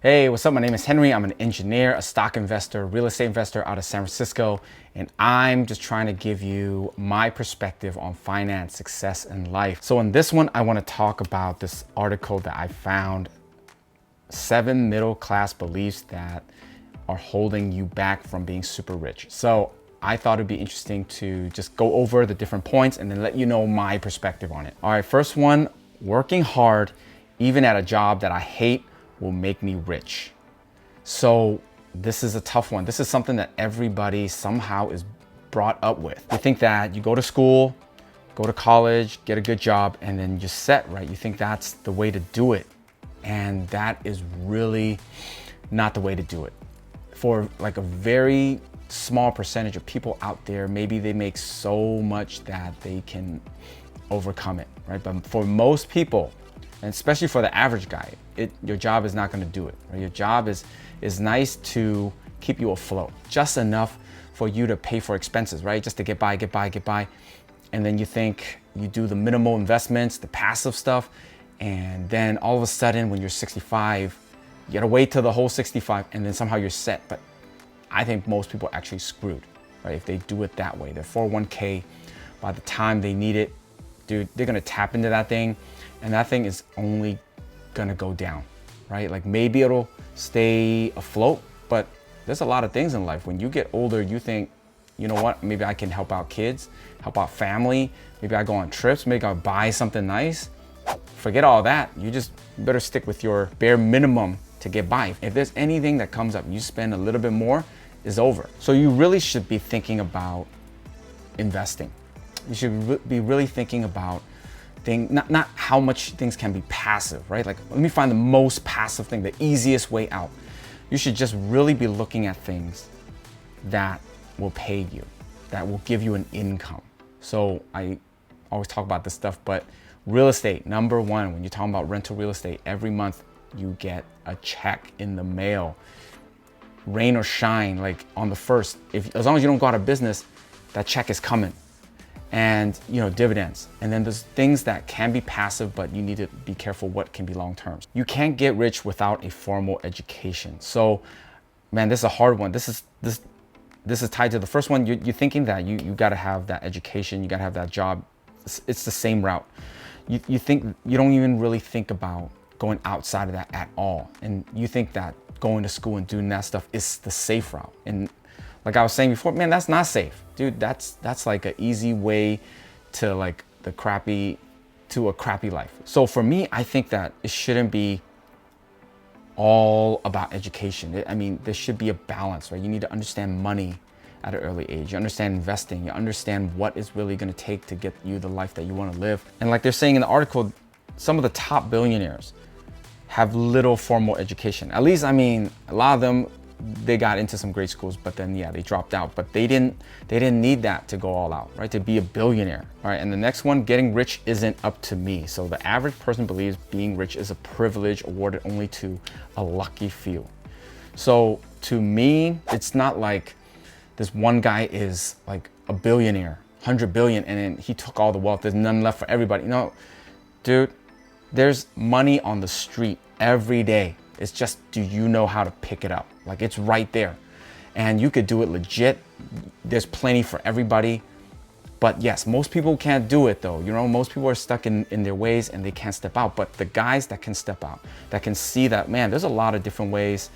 Hey, what's up? My name is Henry. I'm an engineer, a stock investor, real estate investor out of San Francisco, and I'm just trying to give you my perspective on finance, success, and life. So in this one, I want to talk about this article that I found, 7 middle-class beliefs that are holding you back from being super rich. So I thought it'd be interesting to just go over the different points and then let you know my perspective on it. All right, first one, working hard, even at a job that I hate, will make me rich. So this is a tough one. This is something that everybody somehow is brought up with. You think that you go to school, go to college, get a good job, and then you're set, right? You think that's the way to do it. And that is really not the way to do it. For like a very small percentage of people out there, maybe they make so much that they can overcome it, right? But for most people, and especially for the average guy, your job is not going to do it. Right? Your job is nice to keep you afloat, just enough for you to pay for expenses, right? Just to get by. And then you think you do the minimal investments, the passive stuff, and then all of a sudden when you're 65, you gotta wait till the whole 65 and then somehow you're set. But I think most people are actually screwed, right? If they do it that way. Their 401k, by the time they need it, dude, they're gonna tap into that thing, and that thing is only gonna go down, right? Like maybe it'll stay afloat, but there's a lot of things in life. When you get older, you think, you know what, maybe I can help out kids, help out family, maybe I go on trips, maybe I'll buy something nice. Forget all that. You just better stick with your bare minimum to get by. If there's anything that comes up, you spend a little bit more, it's over. So you really should be thinking about investing. You should be really thinking about not how much things can be passive, right? Like, let me find the most passive thing, the easiest way out. You should just really be looking at things that will pay you, that will give you an income. So I always talk about this stuff, but real estate, number one, when you're talking about rental real estate, every month you get a check in the mail. Rain or shine, like on the first, as long as you don't go out of business, that check is coming. And dividends. And then there's things that can be passive, but you need to be careful what can be long term. You can't get rich without a formal education. So man, this is a hard one. This is tied to the first one. You're thinking that you got to have that education, you got to have that job. It's the same route. You think you don't even really think about going outside of that at all. And you think that going to school and doing that stuff is the safe route. And like I was saying before, man, that's not safe. Dude, that's like an easy way to a crappy life. So for me, I think that it shouldn't be all about education. I mean, there should be a balance, right? You need to understand money at an early age. You understand investing. You understand what is really going to take to get you the life that you want to live. And like they're saying in the article, some of the top billionaires have little formal education. At least, I mean, a lot of them, they got into some great schools, but then they dropped out. But they didn't need that to go all out, right? To be a billionaire. All right. And the next one, getting rich isn't up to me. So the average person believes being rich is a privilege awarded only to a lucky few. So to me, it's not like this one guy is like a billionaire, 100 billion, and then he took all the wealth. There's none left for everybody. No, dude, there's money on the street every day. It's just, do you know how to pick it up? Like, it's right there. And you could do it legit. There's plenty for everybody. But yes, most people can't do it though. Most people are stuck in their ways and they can't step out. But the guys that can step out, that can see that, man, there's a lot of different ways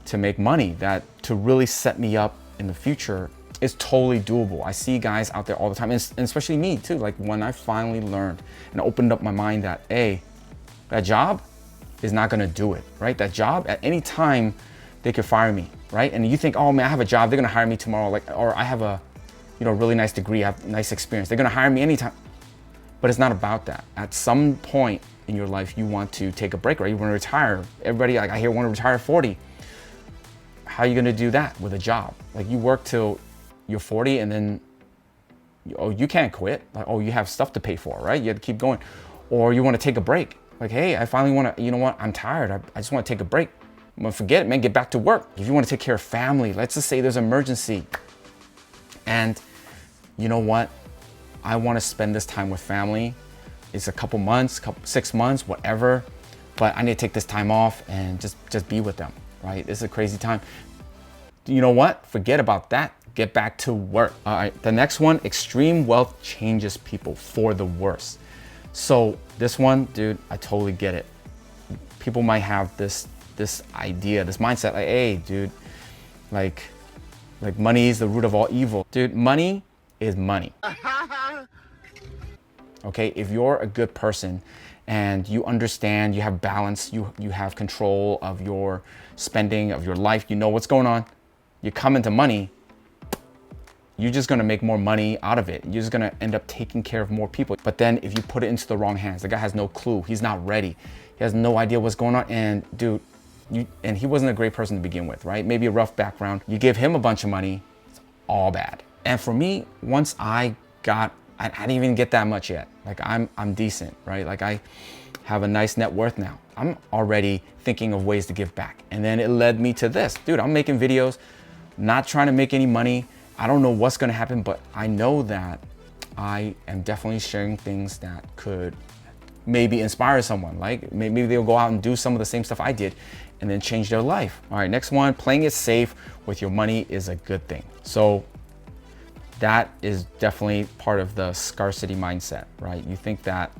to make money that to really set me up in the future is totally doable. I see guys out there all the time, and especially me too. Like when I finally learned and opened up my mind that, hey, that job is not gonna do it, right? That job, at any time, they could fire me, right? And you think, oh man, I have a job, they're gonna hire me tomorrow, or I have a, really nice degree, I have nice experience, they're gonna hire me anytime. But it's not about that. At some point in your life, you want to take a break, right? You wanna retire. Everybody, like I hear, wanna retire at 40. How are you gonna do that with a job? Like you work till you're 40 and then, you can't quit. Like, you have stuff to pay for, right? You have to keep going. Or you wanna take a break. Like, hey, I finally want to, I'm tired. I just want to take a break. I'm going to forget it, man, get back to work. If you want to take care of family, let's just say there's an emergency. And you know what? I want to spend this time with family. It's a couple months, 6 months, whatever. but I need to take this time off and just be with them, right? This is a crazy time. You know what? Forget about that. Get back to work. All right, the next one, extreme wealth changes people for the worse. So this one, dude, I totally get it. People might have this idea, this mindset, like, hey, dude, like money is the root of all evil. Dude, money is money. Okay, if you're a good person and you understand, you have balance, you have control of your spending, of your life, you know what's going on, you come into money, you're just gonna make more money out of it. You're just gonna end up taking care of more people. But then if you put it into the wrong hands, the guy has no clue, he's not ready, he has no idea what's going on, and dude, and he wasn't a great person to begin with, right? Maybe a rough background. You give him a bunch of money, it's all bad. And for me, once I didn't even get that much yet. Like I'm decent, right? Like I have a nice net worth now. I'm already thinking of ways to give back. And then it led me to this. Dude, I'm making videos, not trying to make any money. I don't know what's gonna happen, but I know that I am definitely sharing things that could maybe inspire someone. Like maybe they'll go out and do some of the same stuff I did and then change their life. All right, next one, playing it safe with your money is a good thing. So that is definitely part of the scarcity mindset, right? You think that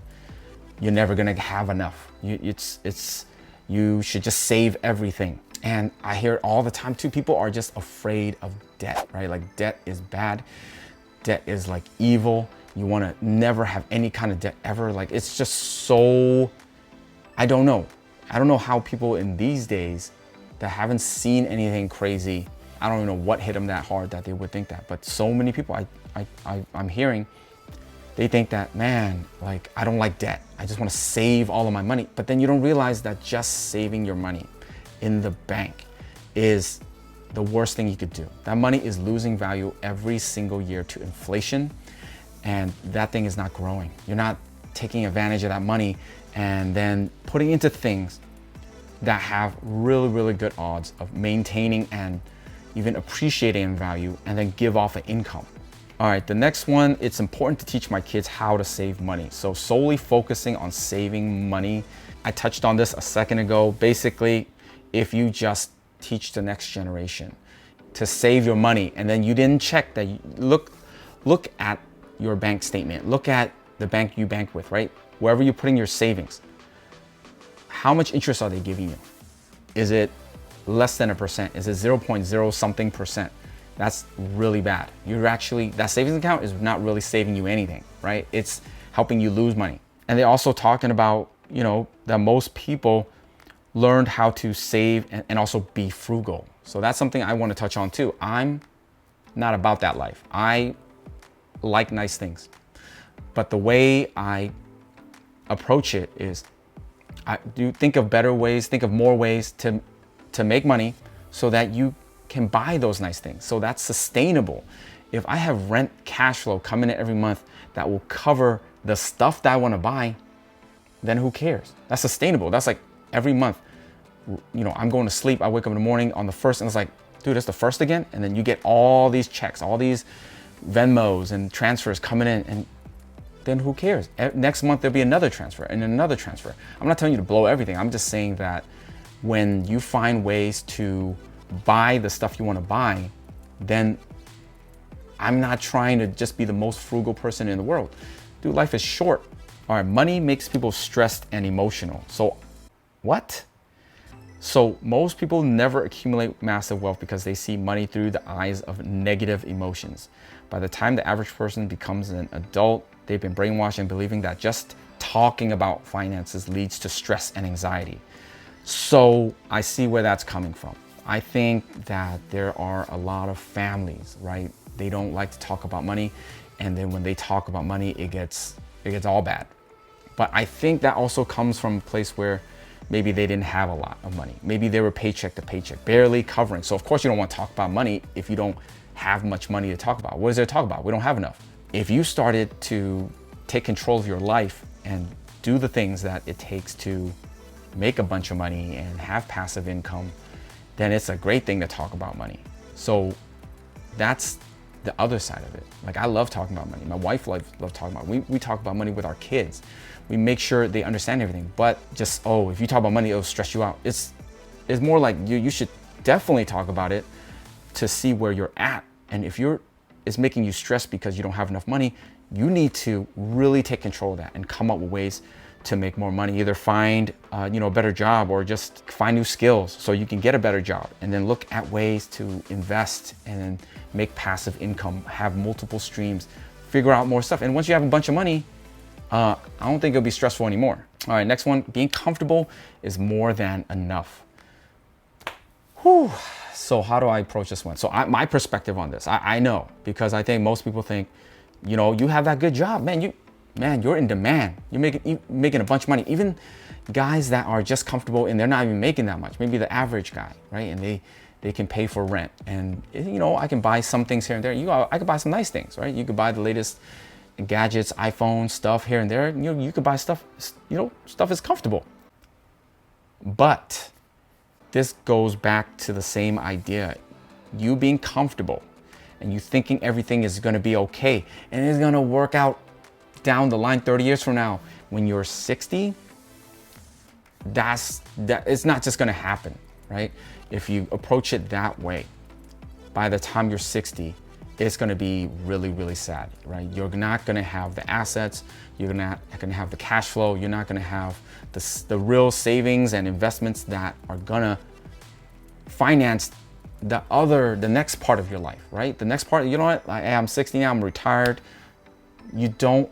you're never gonna have enough. You should just save everything. And I hear it all the time too. People are just afraid of debt, right? Like debt is bad. Debt is like evil. You wanna never have any kind of debt ever. Like it's just so, I don't know. I don't know how people in these days that haven't seen anything crazy, I don't even know what hit them that hard that they would think that. But so many people I'm hearing, they think that, man, like I don't like debt. I just want to save all of my money. But then you don't realize that just saving your money in the bank is the worst thing you could do. That money is losing value every single year to inflation, and that thing is not growing. You're not taking advantage of that money and then putting into things that have really, really good odds of maintaining and even appreciating in value, and then give off an income. All right, the next one, it's important to teach my kids how to save money. So solely focusing on saving money. I touched on this a second ago. Basically, if you just teach the next generation to save your money, and then you didn't check that, look at your bank statement, look at the bank you bank with, right? Wherever you're putting your savings, how much interest are they giving you? Is it less than 1%? Is it 0.0 something percent? That's really bad. That savings account is not really saving you anything, right? It's helping you lose money. And they're also talking about, you know, that most people learned how to save and also be frugal. So that's something I want to touch on too. I'm not about that life. I like nice things, but the way I approach it is I do think of better ways, think of more ways to make money so that you can buy those nice things. So that's sustainable. If I have rent cash flow coming in every month that will cover the stuff that I want to buy, then who cares? That's sustainable. That's like every month, you know, I'm going to sleep, I wake up in the morning on the first, and it's like, dude, it's the first again? And then you get all these checks, all these Venmos and transfers coming in, and then who cares? Next month there'll be another transfer and another transfer. I'm not telling you to blow everything. I'm just saying that when you find ways to buy the stuff you want to buy, then I'm not trying to just be the most frugal person in the world. Dude, life is short. All right, money makes people stressed and emotional. So what? So most people never accumulate massive wealth because they see money through the eyes of negative emotions. By the time the average person becomes an adult, they've been brainwashed in believing that just talking about finances leads to stress and anxiety. So I see where that's coming from. I think that there are a lot of families, right? They don't like to talk about money, and then when they talk about money, it gets all bad. But I think that also comes from a place where maybe they didn't have a lot of money. Maybe they were paycheck to paycheck, barely covering. So of course you don't want to talk about money if you don't have much money to talk about. What is there to talk about? We don't have enough. If you started to take control of your life and do the things that it takes to make a bunch of money and have passive income, then it's a great thing to talk about money. So that's the other side of it. Like, I love talking about money. My wife loves talking about it. We talk about money with our kids. We make sure they understand everything. But just, oh, if you talk about money, it'll stress you out. It's more like you should definitely talk about it to see where you're at. And if it's making you stressed because you don't have enough money, you need to really take control of that and come up with ways to make more money. Either find a better job, or just find new skills so you can get a better job, and then look at ways to invest and make passive income, have multiple streams, figure out more stuff. And once you have a bunch of money, I don't think it'll be stressful anymore. All right, next one, being comfortable is more than enough. Whew. So how do I approach this one? So my perspective on this, I know, because I think most people think, you have that good job, man, you're in demand. You're making a bunch of money. Even guys that are just comfortable and they're not even making that much, maybe the average guy, right? And they can pay for rent. And I can buy some things here and there. I could buy some nice things, right? You could buy the latest gadgets, iPhone stuff here and there. You could buy stuff, stuff is comfortable. But this goes back to the same idea. You being comfortable and you thinking everything is gonna be okay and it's gonna work out down the line 30 years from now. When you're 60, it's not just gonna happen, right? If you approach it that way, by the time you're 60, it's gonna be really, really sad, right? You're not gonna have the assets, you're not gonna have the cash flow, you're not gonna have the real savings and investments that are gonna finance the next part of your life, right? The next part, I'm 60 now, I'm retired. You don't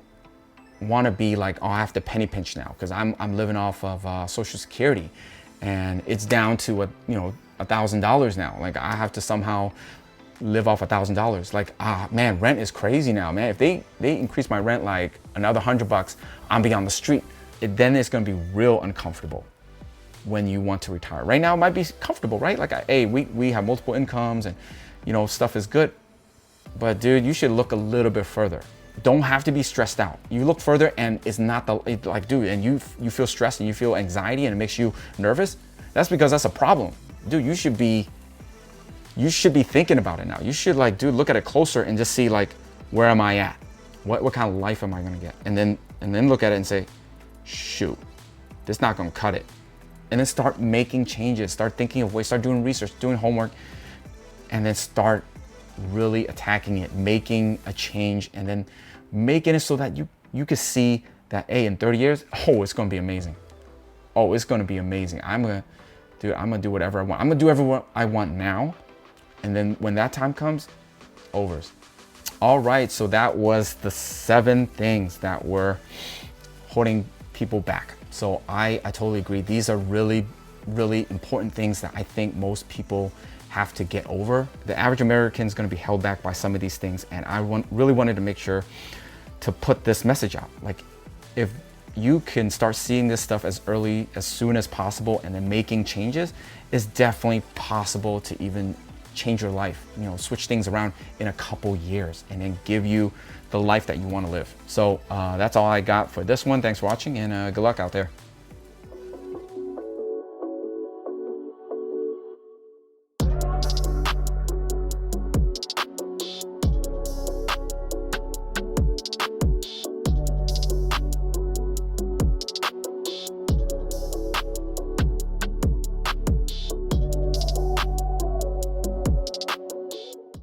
wanna be like, oh, I have to penny pinch now because I'm living off of Social Security and it's down to $1,000 now. Like, I have to somehow live off $1,000. Like, man, rent is crazy now, man. If they increase my rent like another $100, I'm be on the street. Then it's gonna be real uncomfortable when you want to retire. Right now it might be comfortable, right? Like, hey, we have multiple incomes and stuff is good. But dude, you should look a little bit further. Don't have to be stressed out. You look further and it's not dude, and you feel stressed and you feel anxiety and it makes you nervous. That's because that's a problem. Dude, you should be thinking about it now. You should look at it closer and just see where am I at? What kind of life am I gonna get? And then look at it and say, shoot, this is not gonna cut it. And then start making changes, start thinking of ways, start doing research, doing homework, and then start really attacking it, making a change, and then making it so that you can see that, hey, in 30 years, oh, it's gonna be amazing. Oh, it's gonna be amazing. I'm gonna do whatever I want. I'm gonna do whatever I want now. And then when that time comes, overs. All right, so that was the 7 things that were holding people back. So I totally agree. These are really, really important things that I think most people have to get over. The average American is going to be held back by some of these things. And I really wanted to make sure to put this message out. Like, if you can start seeing this stuff as soon as possible and then making changes, it's definitely possible to even change your life, switch things around in a couple years and then give you the life that you want to live. So that's all I got for this one. Thanks for watching and good luck out there.